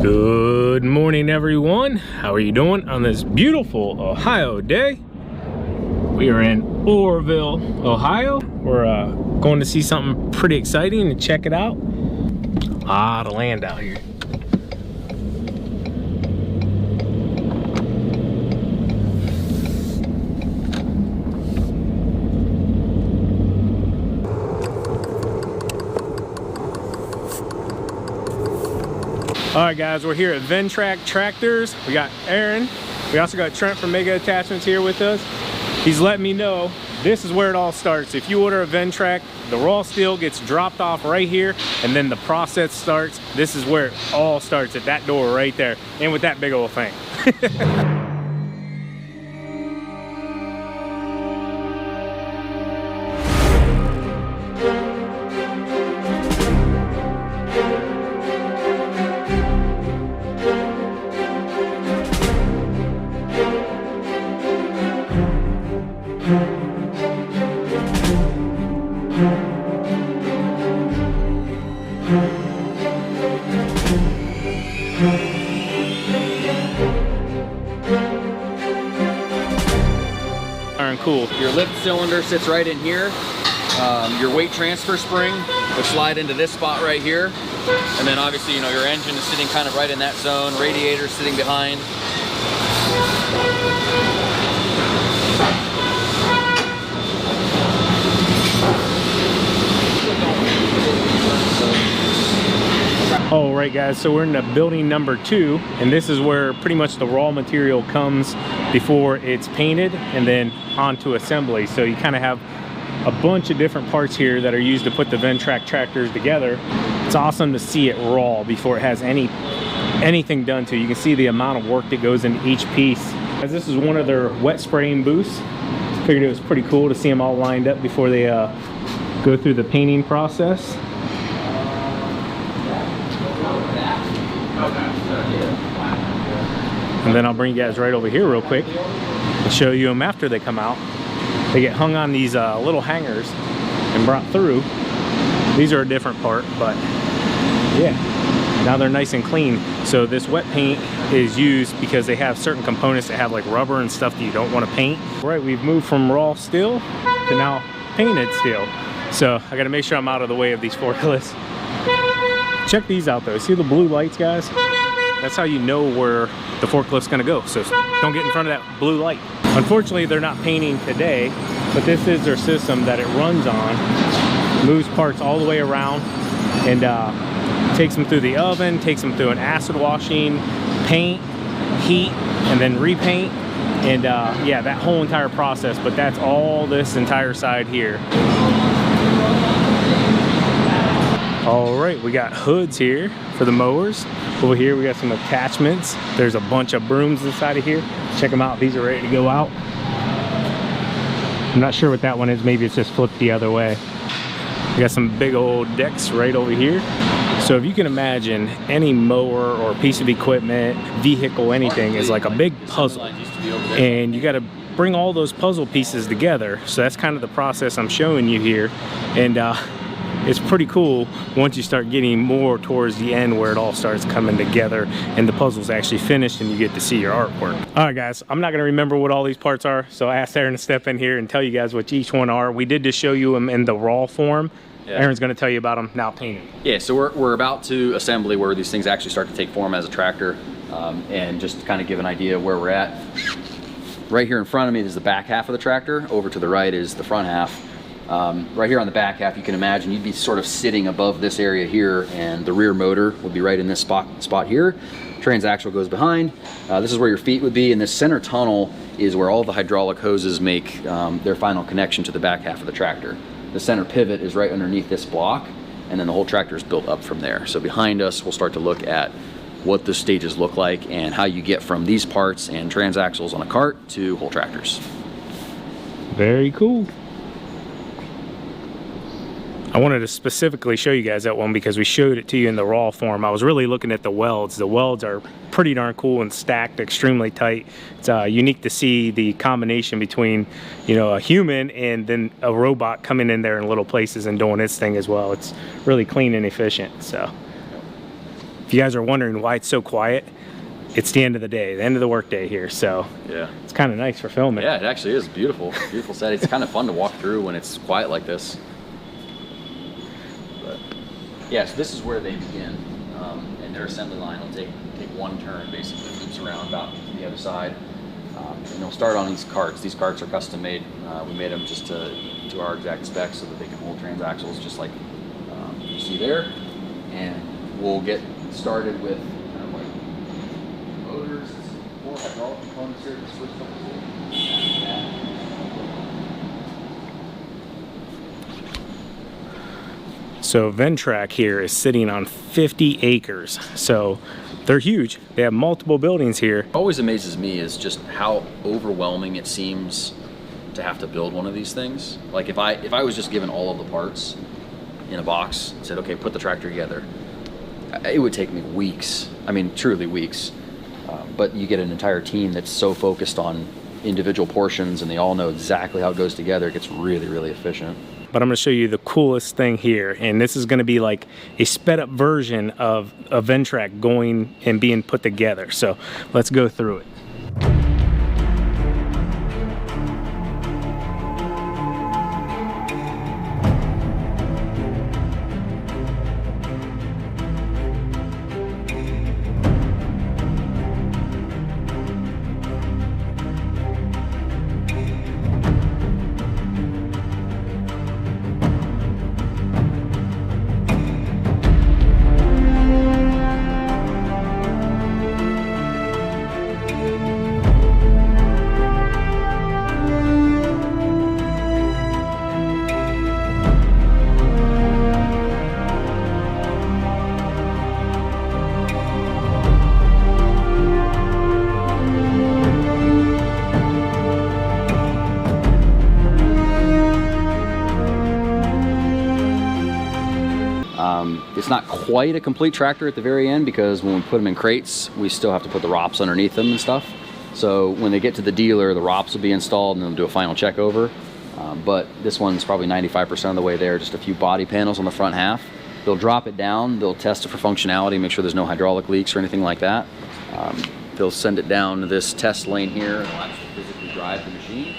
Good morning, everyone. How are you doing on this beautiful Ohio day? We are in Orrville, Ohio. We're going to see something pretty exciting and check it out. A lot of land out here. All right, guys, we're here at Ventrac Tractors. We got Aaron. We also got Trent from Mega Attachments here with us. He's letting me know this is where it all starts. If you order a Ventrac, the raw steel gets dropped off right here, and then the process starts. This is where it all starts, at that door right there, and with that big old thing. Cool. Your lift cylinder sits right in here. Your weight transfer spring would slide into this spot right here. And then obviously, you know, your engine is sitting kind of right in that zone. Radiator sitting behind. All right, guys, so we're in the building number 2, and this is where pretty much the raw material comes before it's painted and then onto assembly. So you kind of have a bunch of different parts here that are used to put the Ventrac tractors together. It's awesome to see it raw before it has anything done to it. You can see the amount of work that goes into each piece. As this is one of their wet spraying booths, I figured it was pretty cool to see them all lined up before they go through the painting process. And then I'll bring you guys right over here real quick and show you them after they come out. They get hung on these little hangers and brought through. These are a different part, but yeah, now they're nice and clean. So this wet paint is used because they have certain components that have like rubber and stuff that you don't want to paint. All right, we've moved from raw steel to now painted steel. So I gotta make sure I'm out of the way of these forklifts. Check these out though. See the blue lights, guys? That's how you know where the forklift's gonna go. So don't get in front of that blue light. Unfortunately, they're not painting today, but this is their system that it runs on. Moves parts all the way around and takes them through the oven, takes them through an acid washing, paint, heat, and then repaint. And yeah, that whole entire process, but that's all this entire side here. All right, we got hoods here for the mowers. Over here we got some attachments. There's a bunch of brooms inside of here. Check them out, these are ready to go out. I'm not sure what that one is, maybe it's just flipped the other way. We got some big old decks right over here. So if you can imagine, any mower or piece of equipment, vehicle, anything is like a big puzzle. And you gotta bring all those puzzle pieces together. So that's kind of the process I'm showing you here. And it's pretty cool once you start getting more towards the end where it all starts coming together and the puzzle's actually finished and you get to see your artwork. All right, guys, I'm not gonna remember what all these parts are, so I asked Aaron to step in here and tell you guys what each one are. We did just show you them in the raw form. Yeah. Aaron's gonna tell you about them now painted. Yeah, so we're about to assembly where these things actually start to take form as a tractor, and just to kind of give an idea of where we're at. Right here in front of me is the back half of the tractor. Over to the right is the front half. Right here on the back half, you can imagine you'd be sort of sitting above this area here, and the rear motor would be right in this spot here. Transaxle goes behind. This is where your feet would be, and this center tunnel is where all the hydraulic hoses make their final connection to the back half of the tractor. The center pivot is right underneath this block, and then the whole tractor is built up from there. So behind us, we'll start to look at what the stages look like and how you get from these parts and transaxles on a cart to whole tractors. Very cool. I wanted to specifically show you guys that one because we showed it to you in the raw form. I was really looking at the welds. The welds are pretty darn cool and stacked extremely tight. It's unique to see the combination between, you know, a human and then a robot coming in there in little places and doing its thing as well. It's really clean and efficient. So if you guys are wondering why it's so quiet, it's the end of the day, the end of the workday here. So yeah, it's kind of nice for filming. Yeah, it actually is beautiful. Beautiful set. It's kind of fun to walk through when it's quiet like this. But yeah, so this is where they begin. And their assembly line will take one turn, basically loops around about to the other side. And they'll start on these carts. These carts are custom made. We made them just to our exact specs so that they can hold transaxles just like you see there. And we'll get started with kind of like motors, more hydraulic components here to switch up to. So Ventrac here is sitting on 50 acres. So they're huge. They have multiple buildings here. What always amazes me is just how overwhelming it seems to have to build one of these things. Like if I was just given all of the parts in a box and said, okay, put the tractor together, it would take me weeks. I mean, truly weeks. But you get an entire team that's so focused on individual portions and they all know exactly how it goes together. It gets really, really efficient. But I'm going to show you the coolest thing here, and this is going to be like a sped up version of a Ventrac going and being put together. So let's go through it. It's not quite a complete tractor at the very end because when we put them in crates, we still have to put the ROPS underneath them and stuff. So when they get to the dealer, the ROPS will be installed and they'll do a final check over. But this one's probably 95% of the way there, just a few body panels on the front half. They'll drop it down, they'll test it for functionality, make sure there's no hydraulic leaks or anything like that. They'll send it down to this test lane here and they'll actually physically drive the machine.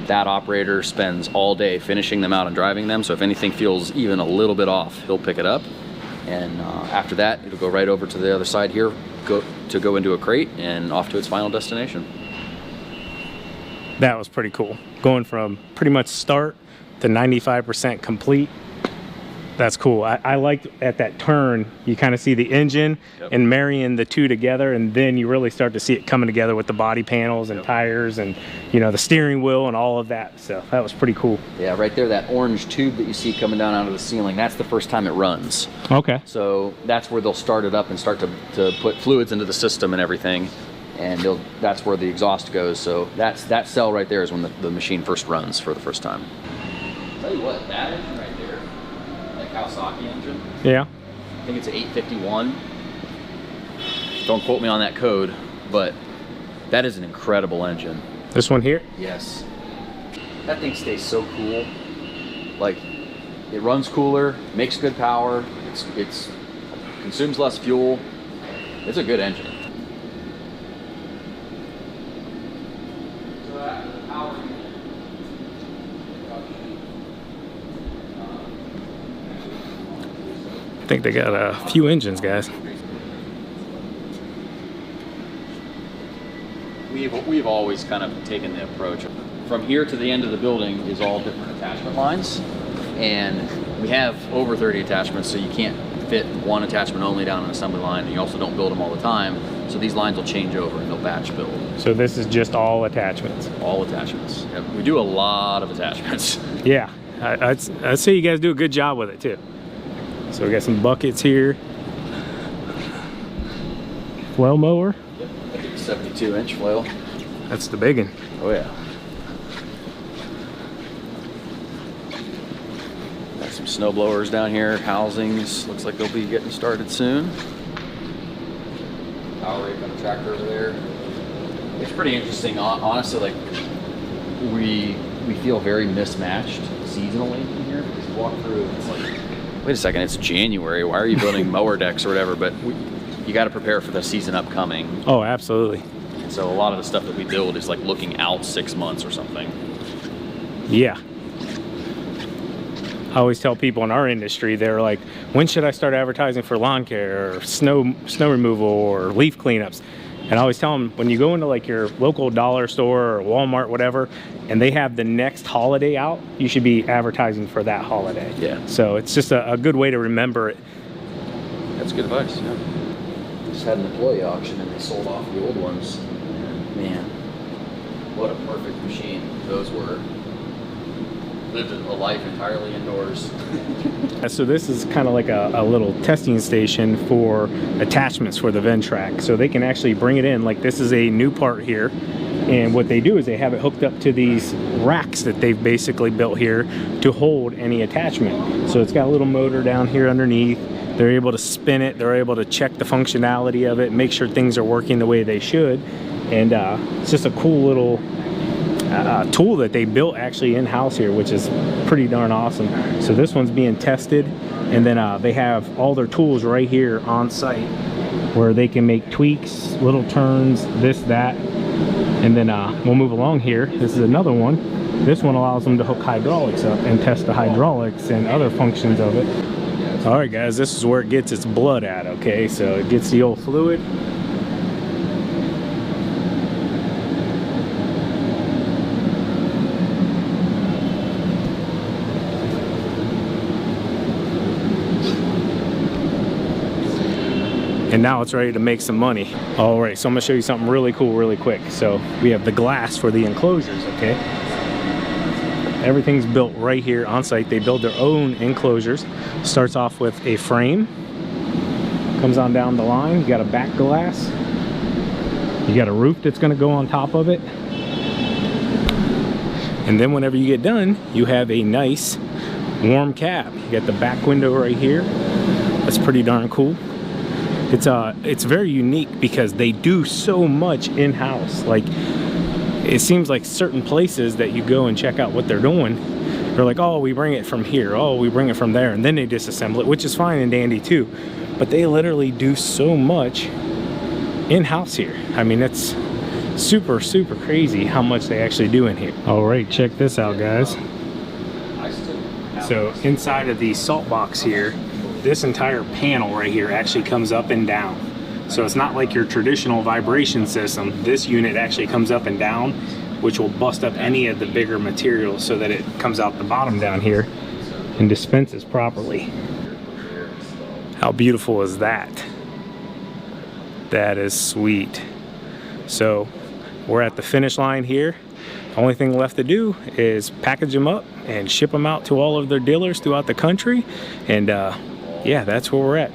That operator spends all day finishing them out and driving them, so if anything feels even a little bit off, he'll pick it up. And after that, it'll go right over to the other side here, go into a crate and off to its final destination. That was pretty cool. Going from pretty much start to 95% complete. That's cool. I liked at that turn, you kind of see the engine and marrying the two together, and then you really start to see it coming together with the body panels and tires and, you know, the steering wheel and all of that. So that was pretty cool. Yeah, right there, that orange tube that you see coming down out of the ceiling, that's the first time it runs. Okay. So that's where they'll start it up and start to put fluids into the system and everything. And that's where the exhaust goes. So that cell right there is when the machine first runs for the first time. I'll tell you what, that engine right there, that Kawasaki engine. Yeah. I think it's an 851. Don't quote me on that code, but that is an incredible engine. This one here? Yes. That thing stays so cool. Like, it runs cooler, makes good power, it's consumes less fuel. It's a good engine. I think they got a few engines, guys. We've always kind of taken the approach of, from here to the end of the building is all different attachment lines, and we have over 30 attachments, so you can't fit one attachment only down an assembly line, and you also don't build them all the time, so these lines will change over and they'll batch build. So this is just all attachments? All attachments. Yep. We do a lot of attachments. Yeah, I'd say you guys do a good job with it too. So we got some buckets here. Flail mower. Yep. I think a 72-inch flail. That's the big one. Oh yeah. Got some snow blowers down here, housings. Looks like they'll be getting started soon. Power rake on the tractor over there. It's pretty interesting, honestly. Like we feel very mismatched seasonally in here because you walk through, it's like wait a second, it's January. Why are you building mower decks or whatever? But you got to prepare for the season upcoming. Oh, absolutely. And so a lot of the stuff that we build is like looking out 6 months or something. Yeah. I always tell people in our industry, they're like, when should I start advertising for lawn care or snow removal or leaf cleanups? And I always tell them, when you go into like your local dollar store or Walmart, whatever, and they have the next holiday out, you should be advertising for that holiday. Yeah. So it's just a good way to remember it. That's good advice. Yeah. Just had an employee auction and they sold off the old ones. Man, what a perfect machine those were. Lived a life entirely indoors. So this is kind of like a little testing station for attachments for the Ventrac. So they can actually bring it in, like this is a new part here. And what they do is they have it hooked up to these racks that they've basically built here to hold any attachment. So it's got a little motor down here underneath. They're able to spin it. They're able to check the functionality of it, make sure things are working the way they should. And it's just a cool little tool that they built actually in-house here, which is pretty darn awesome. So this one's being tested, and then they have all their tools right here on site where they can make tweaks, little turns, this, that. And then we'll move along here. This is another one. This one allows them to hook hydraulics up and test the hydraulics and other functions of it. All right, guys, this is where it gets its blood at, okay? So it gets the old fluid. And now it's ready to make some money. All right, so I'm gonna show you something really cool really quick. So we have the glass for the enclosures, okay? Everything's built right here on site. They build their own enclosures. Starts off with a frame, comes on down the line. You got a back glass. You got a roof that's gonna go on top of it. And then whenever you get done, you have a nice warm cab. You got the back window right here. That's pretty darn cool. It's very unique because they do so much in-house. Like, it seems like certain places that you go and check out what they're doing, they're like, oh, we bring it from here, oh, we bring it from there, and then they disassemble it, which is fine and dandy too. But they literally do so much in-house here. I mean, it's super, super crazy how much they actually do in here. All right, check this out, guys. So inside of the salt box here, this entire panel right here actually comes up and down. So it's not like your traditional vibration system. This unit actually comes up and down, which will bust up any of the bigger materials so that it comes out the bottom down here and dispenses properly. How beautiful is that? That is sweet. So we're at the finish line here. The only thing left to do is package them up and ship them out to all of their dealers throughout the country. And yeah, that's where we're at.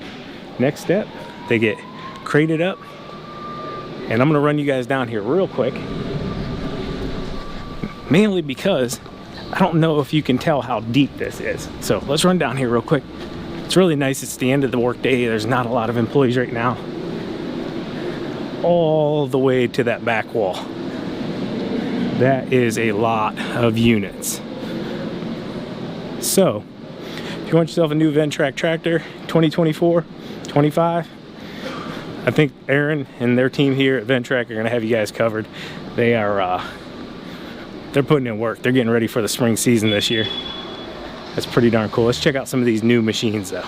Next step, they get crated up. And I'm gonna run you guys down here real quick. Mainly because I don't know if you can tell how deep this is. So let's run down here real quick. It's really nice. It's the end of the workday. There's not a lot of employees right now. All the way to that back wall. That is a lot of units. So, if you want yourself a new Ventrac tractor, 2024, 25, I think Aaron and their team here at Ventrac are gonna have you guys covered. They are, they're putting in work. They're getting ready for the spring season this year. That's pretty darn cool. Let's check out some of these new machines though.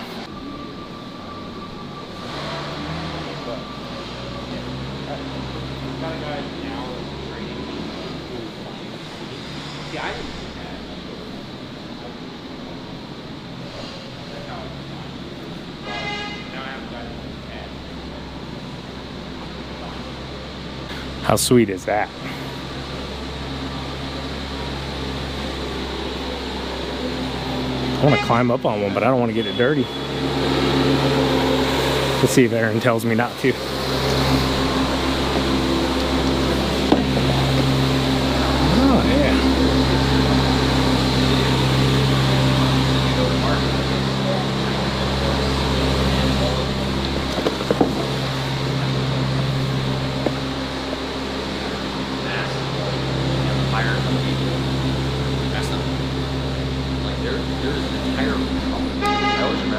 How sweet is that? I want to climb up on one, but I don't want to get it dirty. Let's see if Aaron tells me not to. Oh, yeah.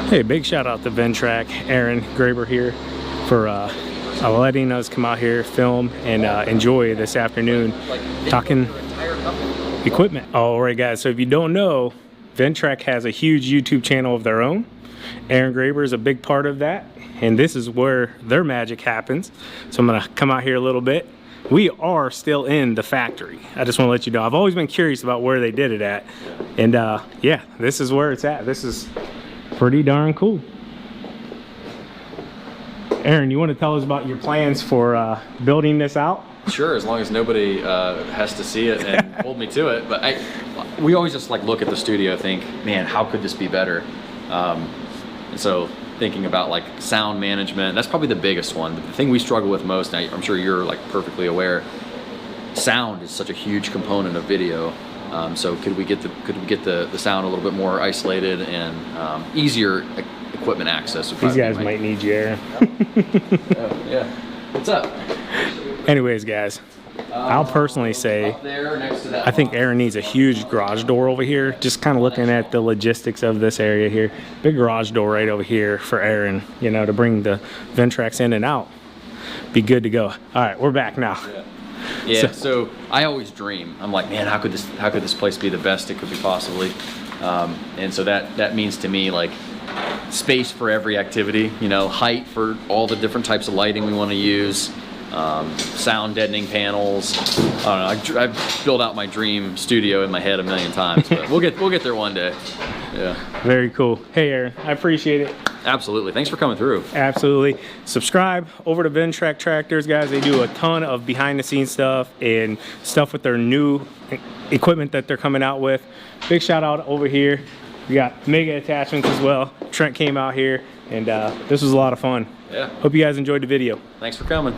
Hey, big shout out to Ventrac, Aaron Graber here for letting us come out here, film, and enjoy this afternoon talking equipment. All right, guys, so if you don't know, Ventrac has a huge YouTube channel of their own. Aaron Graber is a big part of that, and this is where their magic happens. So I'm gonna come out here a little bit. We are still in the factory. I just want to let you know, I've always been curious about where they did it at, and yeah, this is where it's at. This is pretty darn cool. Aaron, you want to tell us about your plans for building this out? Sure, as long as nobody has to see it and hold me to it. But we always just like look at the studio, think, man, how could this be better? And so thinking about like sound management, that's probably the biggest one. The thing we struggle with most, and I'm sure you're like perfectly aware, sound is such a huge component of video. So could we get the sound a little bit more isolated and easier equipment access? These guys might need you, Aaron. Yeah. What's up? Anyways, guys, I'll personally say I think Aaron needs a huge garage door over here. Just kind of looking at the logistics of this area here. Big garage door right over here for Aaron, you know, to bring the Ventracs in and out. Be good to go. All right, we're back now. Yeah, so I always dream. I'm like, man, how could this place be the best it could be possibly? And so that means to me like space for every activity, you know, height for all the different types of lighting we want to use, sound deadening panels. I don't know. I've built out my dream studio in my head a million times, but we'll get there one day. Yeah. Very cool. Hey, Aaron, I appreciate it. Absolutely. Thanks for coming through. Absolutely. Subscribe over to Ventrac Tractors, guys. They do a ton of behind the scenes stuff and stuff with their new equipment that they're coming out with. Big shout out over here. We got mega attachments as well. Trent came out here and this was a lot of fun. Yeah. Hope you guys enjoyed the video. Thanks for coming.